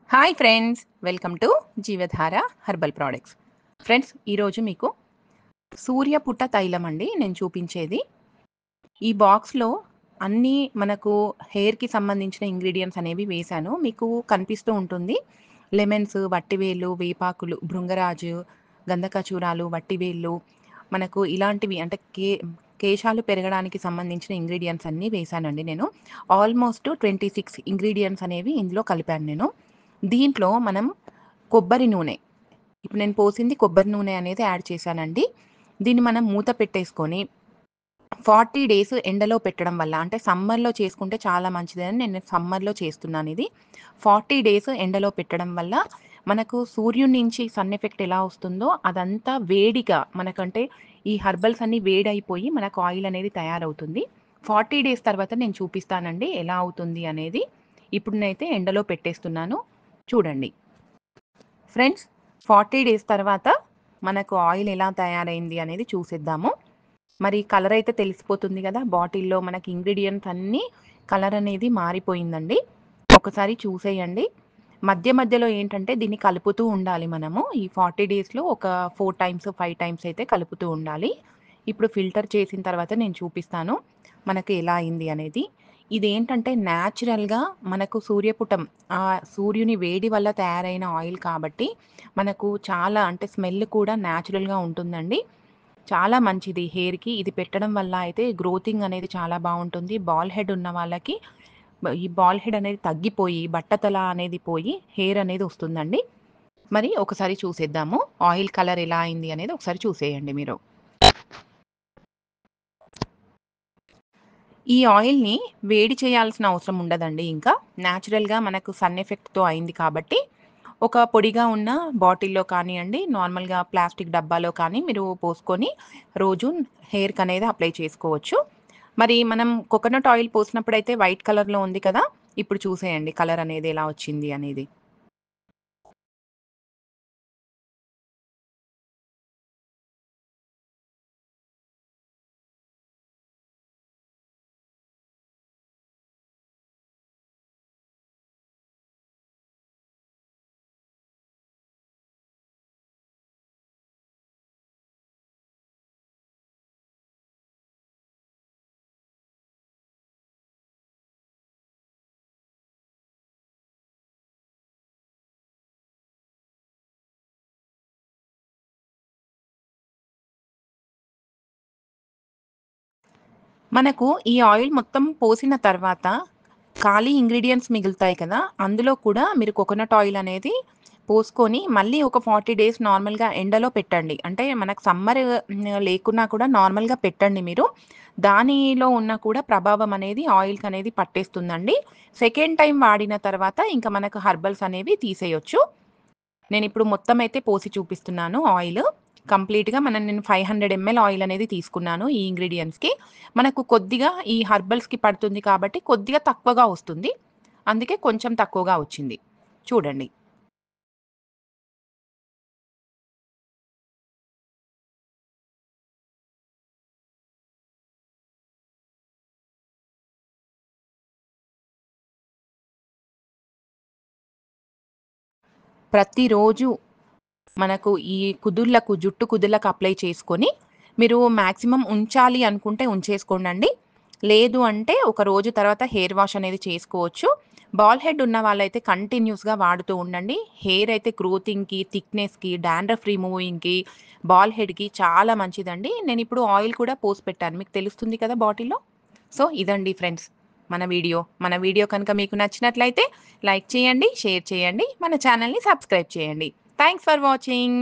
Hi friends! Welcome to Jeevdhara herbal products. Friends, ఈరోజు మీకు సూర్యపుట్ట తైలం అండి నేను చూపించేది. ఈ బాక్స్‌లో అన్నీ మనకు హెయిర్‌కి సంబంధించిన ఇంగ్రీడియెంట్స్ అనేవి వేశాను. మీకు కనిపిస్తూ ఉంటుంది. లెమన్స్, వట్టివేలు, వేపాకులు, భృంగరాజు, గంధకచూరాలు, వట్టివేళ్ళు మనకు ఇలాంటివి అంటే కేశాలు పెరగడానికి సంబంధించిన ఇంగ్రీడియెంట్స్ అన్నీ వేశానండి నేను. ఆల్మోస్ట్ 26 ఇంగ్రీడియెంట్స్ అనేవి ఇందులో కలిపాను నేను. దీంట్లో మనం కొబ్బరి నూనె, ఇప్పుడు నేను పోసింది కొబ్బరి నూనె అనేది యాడ్ చేశానండి. దీన్ని మనం మూత పెట్టేసుకొని 40 డేస్ ఎండలో పెట్టడం వల్ల అంటే సమ్మర్‌లో చేసుకుంటే చాలా మంచిదని నేను సమ్మర్‌లో చేస్తున్నానిది. 40 డేస్ ఎండలో పెట్టడం వల్ల మనకు సూర్యుడి నుంచి సన్ ఎఫెక్ట్ ఎలా వస్తుందో అదంతా వేడిగా మనకంటే ఈ హెర్బల్స్ అన్నీ వేడైపోయి మనకు ఆయిల్ అనేది తయారవుతుంది. 40 డేస్ తర్వాత నేను చూపిస్తానండి ఎలా అవుతుంది అనేది. ఇప్పుడు నేనైతే ఎండలో పెట్టేస్తున్నాను. చూడండి. ఫ్రెండ్స్, 40 డేస్ తర్వాత మనకు ఆయిల్ ఎలా తయారైంది అనేది చూసేద్దాము. మరి కలర్ అయితే తెలిసిపోతుంది గదా! బాటిల్‌లో మనకి ఇంగ్రీడియెంట్స్ అన్నీ కలర్ అనేది మారిపోయిందండి. ఒకసారి చూసేయండి. మధ్య మధ్యలో ఏంటంటే దీన్ని కలుపుతూ ఉండాలి మనము. ఈ 40 డేస్‌లో ఒక 4 టైమ్స్, 5 టైమ్స్ అయితే కలుపుతూ ఉండాలి. ఇప్పుడు ఫిల్టర్ చేసిన తర్వాత నేను చూపిస్తాను. మనకు ఎలా అయింది అనేది. ఇదేంటంటే న్యాచురల్‌గా మనకు సూర్యపుటం సూర్యుని వేడి వల్ల తయారైన ఆయిల్ కాబట్టి మనకు చాలా అంటే స్మెల్ కూడా న్యాచురల్‌గా ఉంటుందండి. చాలా మంచిది హెయిర్‌కి. ఇది పెట్టడం వల్ల అయితే గ్రోతింగ్ అనేది చాలా బావుంటుంది. బాల్ హెడ్ ఉన్న వాళ్ళకి ఈ బాల్ హెడ్ అనేది తగ్గిపోయి, బట్టతల అనేది పోయి హెయిర్ అనేది వస్తుందండి. మరి ఒకసారి చూసేద్దాము. ఆయిల్ కలర్ ఎలా అయింది అనేది ఒకసారి చూసేయండి మీరు. ఈ ఆయిల్‌ని వేడి చేయాల్సిన అవసరం ఉండదండి ఇంకా. న్యాచురల్‌గా మనకు సన్ ఎఫెక్ట్‌తో అయింది కాబట్టి, ఒక పొడిగా ఉన్న బాటిల్‌లో కానియండి, నార్మల్‌గా ప్లాస్టిక్ డబ్బాలో కానీ మీరు పోసుకొని రోజు హెయిర్‌కనేది అప్లై చేసుకోవచ్చు. మరి మనం కోకోనట్ ఆయిల్ పోసినప్పుడైతే వైట్ కలర్‌లో ఉంది కదా! ఇప్పుడు చూసేయండి కలర్ అనేది ఎలా వచ్చింది అనేది. మనకు ఈ ఆయిల్ మొత్తం పోసిన తర్వాత ఖాళీ ఇంగ్రీడియెంట్స్ మిగులుతాయి కదా! అందులో కూడా మీరు కోకోనట్ ఆయిల్ అనేది పోసుకొని మళ్ళీ ఒక 40 డేస్ నార్మల్‌గా ఎండలో పెట్టండి. అంటే మనకు సమ్మర్ లేకున్నా కూడా నార్మల్‌గా పెట్టండి మీరు. దానిలో ఉన్న కూడా ప్రభావం అనేది ఆయిల్‌కనేది పట్టేస్తుందండి. సెకండ్ టైమ్ వాడిన తర్వాత ఇంక మనకు హెర్బల్స్ అనేవి తీసేయొచ్చు. నేనిప్పుడు మొత్తం అయితే పోసి చూపిస్తున్నాను ఆయిలు. కంప్లీట్‌గా నేను 500 ఎంఎల్ ఆయిల్ అనేది తీసుకున్నాను ఈ ఇంగ్రీడియెంట్స్‌కి. మనకు కొద్దిగా ఈ హెర్బల్స్‌కి పడుతుంది కాబట్టి కొద్దిగా తక్కువగా వస్తుంది. అందుకే కొంచెం తక్కువగా వచ్చింది. చూడండి. ప్రతిరోజు మనకు ఈ కుదుళ్ళకు, జుట్టు కుదుళ్ళకు అప్లై చేసుకొని, మీరు మాక్సిమం ఉంచాలి అనుకుంటే ఉంచేసుకోండండి. లేదు అంటే ఒక రోజు తర్వాత హెయిర్ వాష్ అనేది చేసుకోవచ్చు. బాల్ హెడ్ ఉన్న వాళ్ళైతే కంటిన్యూస్‌గా వాడుతూ ఉండండి. హెయిర్ అయితే గ్రోతింగ్‌కి, థిక్‌నెస్‌కి, డాండ్రఫ్ రిమూవింగ్‌కి, బాల్ హెడ్‌కి చాలా మంచిదండి. నేనిప్పుడు ఆయిల్ కూడా పోసి పెట్టాను. మీకు తెలుస్తుంది కదా బాటిల్‌లో. సో, ఇదండి ఫ్రెండ్స్ మన వీడియో. మన వీడియో కనుక మీకు నచ్చినట్లయితే లైక్ చేయండి, షేర్ చేయండి, మన ఛానెల్‌ని సబ్స్క్రైబ్ చేయండి. Thanks for watching.